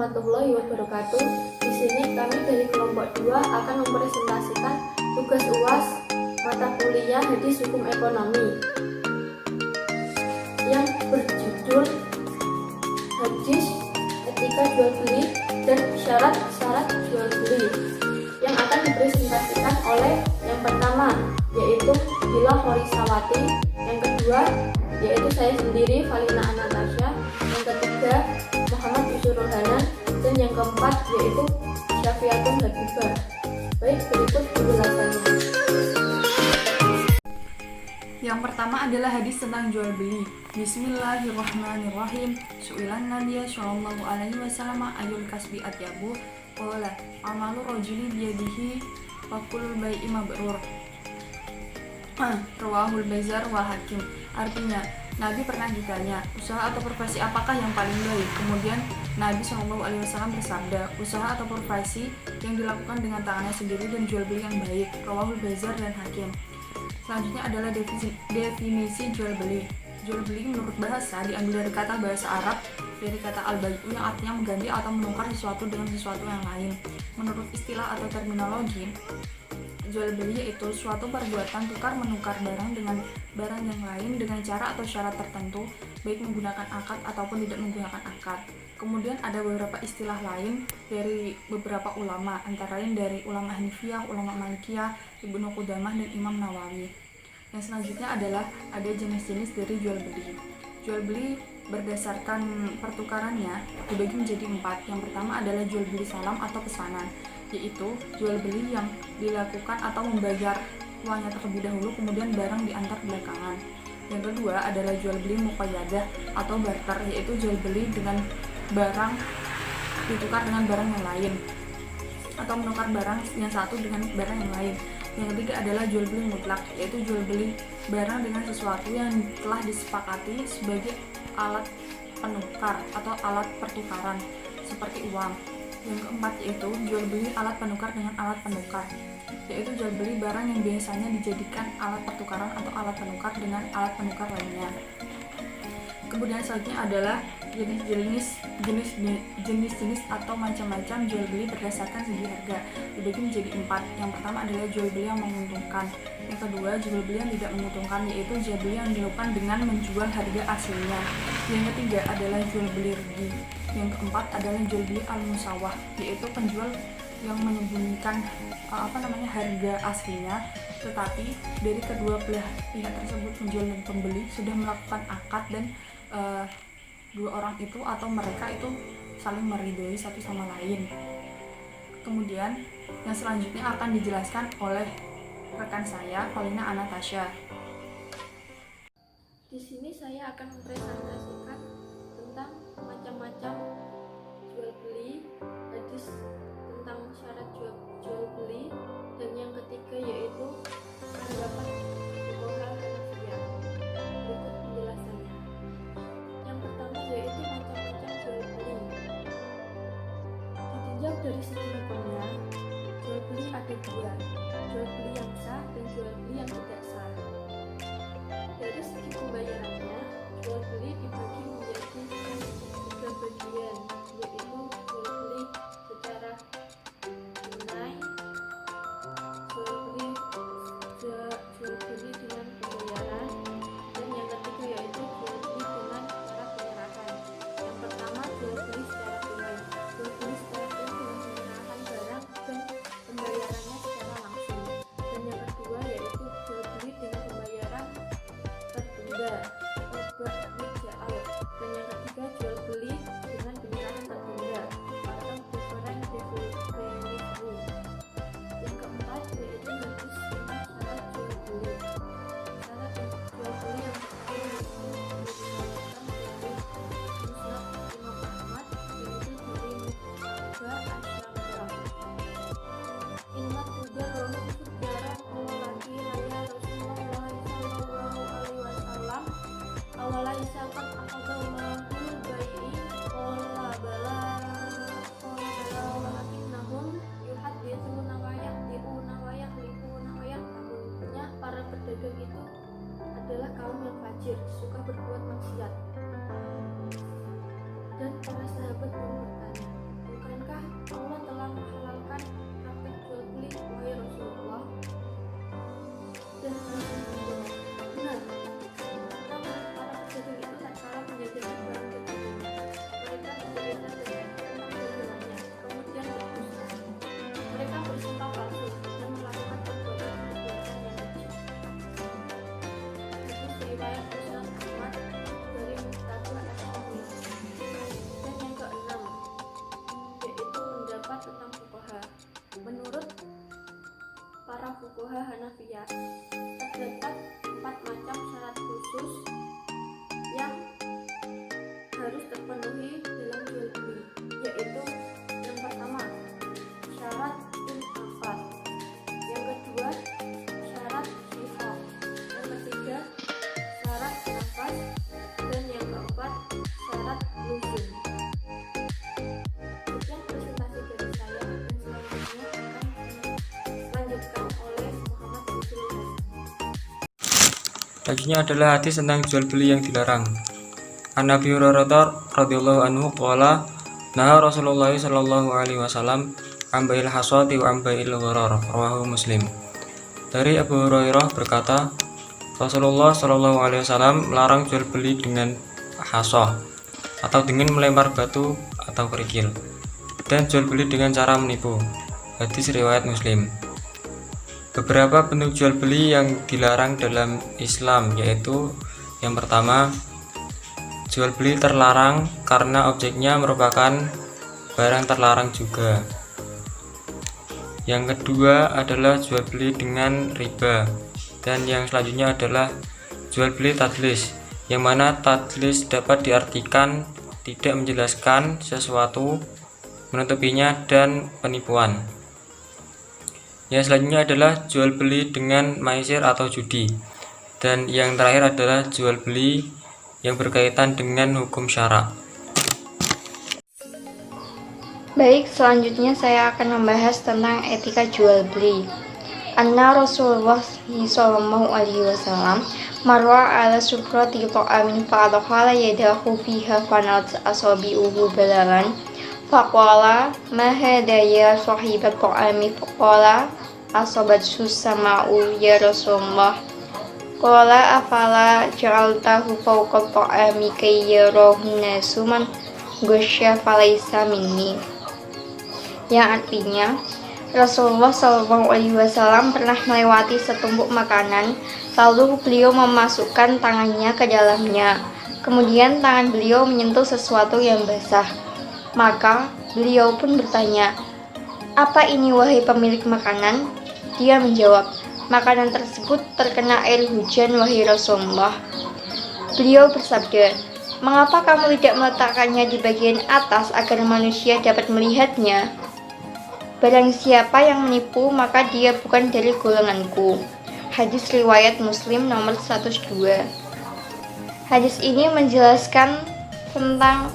warahmatullahi wabarakatuh. Di sini kami dari kelompok 2 akan mempresentasikan tugas UAS mata kuliah Hadis Hukum Ekonomi yang berjudul Hadis Etika Jual Beli dan Syarat-syarat Jual Beli, yang akan dipresentasikan oleh yang pertama yaitu Bila Horisawati, yang kedua yaitu saya sendiri Valina Anastasia, yang ketiga Muhammad Yusrul Hanan, dan yang keempat yaitu Syafiatun Habibah. Baik, berikut penjelasannya. Yang pertama adalah hadis tentang jual beli. Bismillahirrahmanirrahim. Su'ilan Nabiya sallallahu alaihi wasallam ayul kasbi atyabu. Qala amalu rajuli biyadihi wa kullu bai'i mabrur. Rawahul Bazzar wa Hakim. Artinya, Nabi pernah ditanya, usaha atau profesi apakah yang paling baik? Kemudian Nabi SAW bersabda, usaha atau profesi yang dilakukan dengan tangannya sendiri dan jual beli yang baik. Rawahul Bazzar dan Hakim. Selanjutnya adalah definisi jual beli. Jual beli menurut bahasa diambil dari kata bahasa Arab, dari kata al-bai'u yang artinya mengganti atau menukar sesuatu dengan sesuatu yang lain. Menurut istilah atau terminologi, jual beli yaitu suatu perbuatan tukar menukar barang dengan barang yang lain dengan cara atau syarat tertentu, baik menggunakan akad ataupun tidak menggunakan akad. Kemudian ada beberapa istilah lain dari beberapa ulama, antara lain dari ulama Hanifiyah, ulama Malikiyah, Ibnu Qudamah, dan Imam Nawawi. Yang selanjutnya adalah ada jenis-jenis dari jual beli. Jual beli berdasarkan pertukarannya dibagi menjadi 4. Yang pertama adalah jual beli salam atau pesanan, yaitu jual beli yang dilakukan atau membayar uangnya terlebih dahulu kemudian barang diantar belakangan. Yang kedua adalah jual beli muqayyadah atau barter, yaitu jual beli dengan barang ditukar dengan barang yang lain atau menukar barang yang satu dengan barang yang lain. Yang ketiga adalah jual beli mutlak, yaitu jual beli barang dengan sesuatu yang telah disepakati sebagai alat penukar atau alat pertukaran seperti uang. Yang keempat yaitu jual beli alat penukar dengan alat penukar, yaitu jual beli barang yang biasanya dijadikan alat pertukaran atau alat penukar dengan alat penukar lainnya. Kemudian selanjutnya adalah jenis-jenis atau macam-macam jual beli berdasarkan segi harga, dibagi menjadi 4. Yang pertama adalah jual beli yang menguntungkan. Yang kedua, jual beli yang tidak menguntungkan, yaitu jual beli yang dilakukan dengan menjual harga aslinya. Yang ketiga adalah jual beli rugi. Yang keempat adalah jual beli al-musawah, yaitu penjual yang menyembunyikan harga aslinya, tetapi dari kedua belah pihak tersebut, penjual dan pembeli, sudah melakukan akad dan dua orang itu atau mereka itu saling meridhoi satu sama lain. Kemudian yang selanjutnya akan dijelaskan oleh rekan saya Valina Anastasia. Di sini saya akan mempresentasikan tentang macam-macam jual beli, hadis tentang syarat jual beli, dan yang ketiga yaitu pendapat fuqaha Hanafiyah. Berikut penjelasannya. Yang pertama yaitu macam-macam jual beli. Ditinjau dari segi hukumnya, jual beli ada 2, jual beli yang sah dan jual beli yang tidak sah. Dari segi pembayarannya, jual beli dibagi menjadi 3 bagian, yaitu jual beli secara tunai, jual beli dengan pembayaran, dan yang ketiga yaitu jual beli dengan cara penyerahan. Yang pertama, jual beli secara tunai. Jual beli secara tunai dengan penyerahan barang dan pembayarannya secara langsung. Dan yang kedua yaitu jual beli dengan pembayaran tertunda atau berja'al. Dan yang ketiga jual beli dengan penyerahan tertunda atau different delivery. Yang keempat yaitu hadis tentang syarat jual beli. Syarat untuk jual beli yang pertama yaitu diriwayatkan dari Musnad Imam Ahmad, yaitu dari Mughirah Asy-Syamrah. Inna tujarrohu tujaran awalaki laya Rasulullah sallallahu alaihi wasallam awala isakan akadawahul bai'i qala bala walakinnahum yuhadithuna wa yahdi'una wa yahlifuna wa yahtamunnya. Para pedagang itu adalah kaum yang fajir, suka berbuat maksiat. Dan para sahabat pun bertanya, Bukankah Allah telah menghalalkan praktik jual beli, wahai Rasulullah? Dan Rasul menjawab, benar. Maka para pedagang itu tatkala menjajakan barang dagangannya, mereka bercerita tentang dagangannya, kemudian berdusta. Mereka bersumpah palsu dan melakukan perbuatan-perbuatan yang keji. Hadis riwayat Musnad Ahmad dari Muqtada Al-Qawmi. Dan yang keenam, yaitu pendapat tentang fuqaha. Menurut para fuqaha Hanafiyah, terdapat 4 macam syarat khusus yang harus terpenuhi dalam jual beli, yaitu yang pertama, syarat infaq, yang kedua, syarat sifat, yang ketiga, syarat nafas, dan yang keempat, syarat luzum. Sekian presentasi dari saya, dan selanjutnya akan dilanjutkan oleh Muhammad Abdul. Selanjutnya adalah hadis tentang jual beli yang dilarang. An Abi Hurairah radhiyallahu anhu qala naha Rasulullah sallallahu alaihi wasallam ambail hasati wa ambail gharar, rawahu Muslim. Dari Abu Hurairah berkata, Rasulullah sallallahu alaihi wasallam melarang jual beli dengan hasah atau dengan melempar batu atau kerikil, dan jual beli dengan cara menipu. Hadis riwayat Muslim. Beberapa bentuk jual beli yang dilarang dalam Islam, yaitu yang pertama, jual beli terlarang karena objeknya merupakan barang terlarang juga. Yang kedua adalah jual beli dengan riba, dan yang selanjutnya adalah jual beli tadlis, yang mana tadlis dapat diartikan tidak menjelaskan sesuatu, menutupinya, dan penipuan. Yang selanjutnya adalah jual beli dengan maisir atau judi, dan yang terakhir adalah jual beli yang berkaitan dengan hukum syara. Baik, selanjutnya saya akan membahas tentang etika jual beli. Anna Rasulullah sallallahu alaihi wasallam marwa ala sufrati ta'amin fa'adkhala yadahu fiha fanat asabi'uhu balalan faqala ma hadha ya sahibat ta'ami faqala asabat susama'u ya Rasulullah qala afala ja'altahu fawqa ta'ami kay yarahu nasu man ghasya falaysa minni, yang artinya Rasulullah Shallallahu Alaihi Wasallam pernah melewati setumpuk makanan, lalu beliau memasukkan tangannya ke dalamnya. Kemudian tangan beliau menyentuh sesuatu yang basah. Maka beliau pun bertanya, "Apa ini wahai pemilik makanan?" Dia menjawab, "Makanan tersebut terkena air hujan wahai Rasulullah." Beliau bersabda, "Mengapa kamu tidak meletakkannya di bagian atas agar manusia dapat melihatnya? Barang siapa yang menipu, maka dia bukan dari golonganku." Hadis riwayat Muslim nomor 102. Hadis ini menjelaskan tentang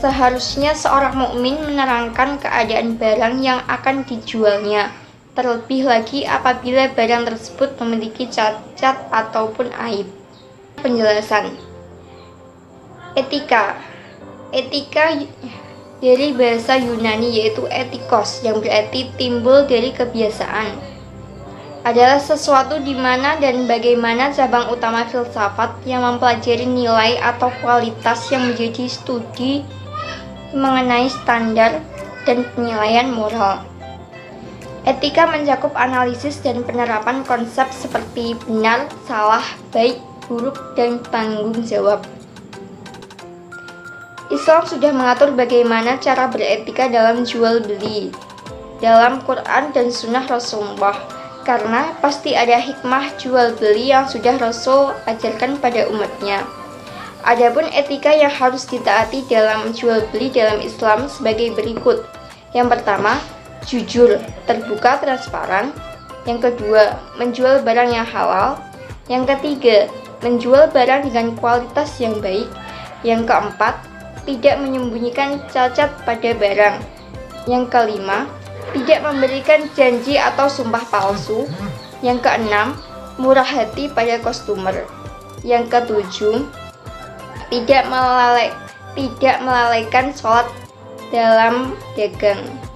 seharusnya seorang mukmin menerangkan keadaan barang yang akan dijualnya, terlebih lagi apabila barang tersebut memiliki cacat ataupun aib. Penjelasan. Etika dari bahasa Yunani yaitu etikos, yang berarti timbul dari kebiasaan, adalah sesuatu di mana dan bagaimana cabang utama filsafat yang mempelajari nilai atau kualitas yang menjadi studi mengenai standar dan penilaian moral. Etika mencakup analisis dan penerapan konsep seperti benar, salah, baik, buruk, dan tanggung jawab. Islam sudah mengatur bagaimana cara beretika dalam jual beli dalam Quran dan Sunnah Rasulullah, karena pasti ada hikmah jual beli yang sudah Rasul ajarkan pada umatnya. Adapun etika yang harus ditaati dalam jual beli dalam Islam sebagai berikut. Yang pertama, jujur, terbuka, transparan. Yang kedua, menjual barang yang halal. Yang ketiga, menjual barang dengan kualitas yang baik. Yang keempat, tidak menyembunyikan cacat pada barang. Yang kelima, tidak memberikan janji atau sumpah palsu. Yang keenam, murah hati pada customer. Yang ketujuh, tidak melalaikan sholat dalam dagang.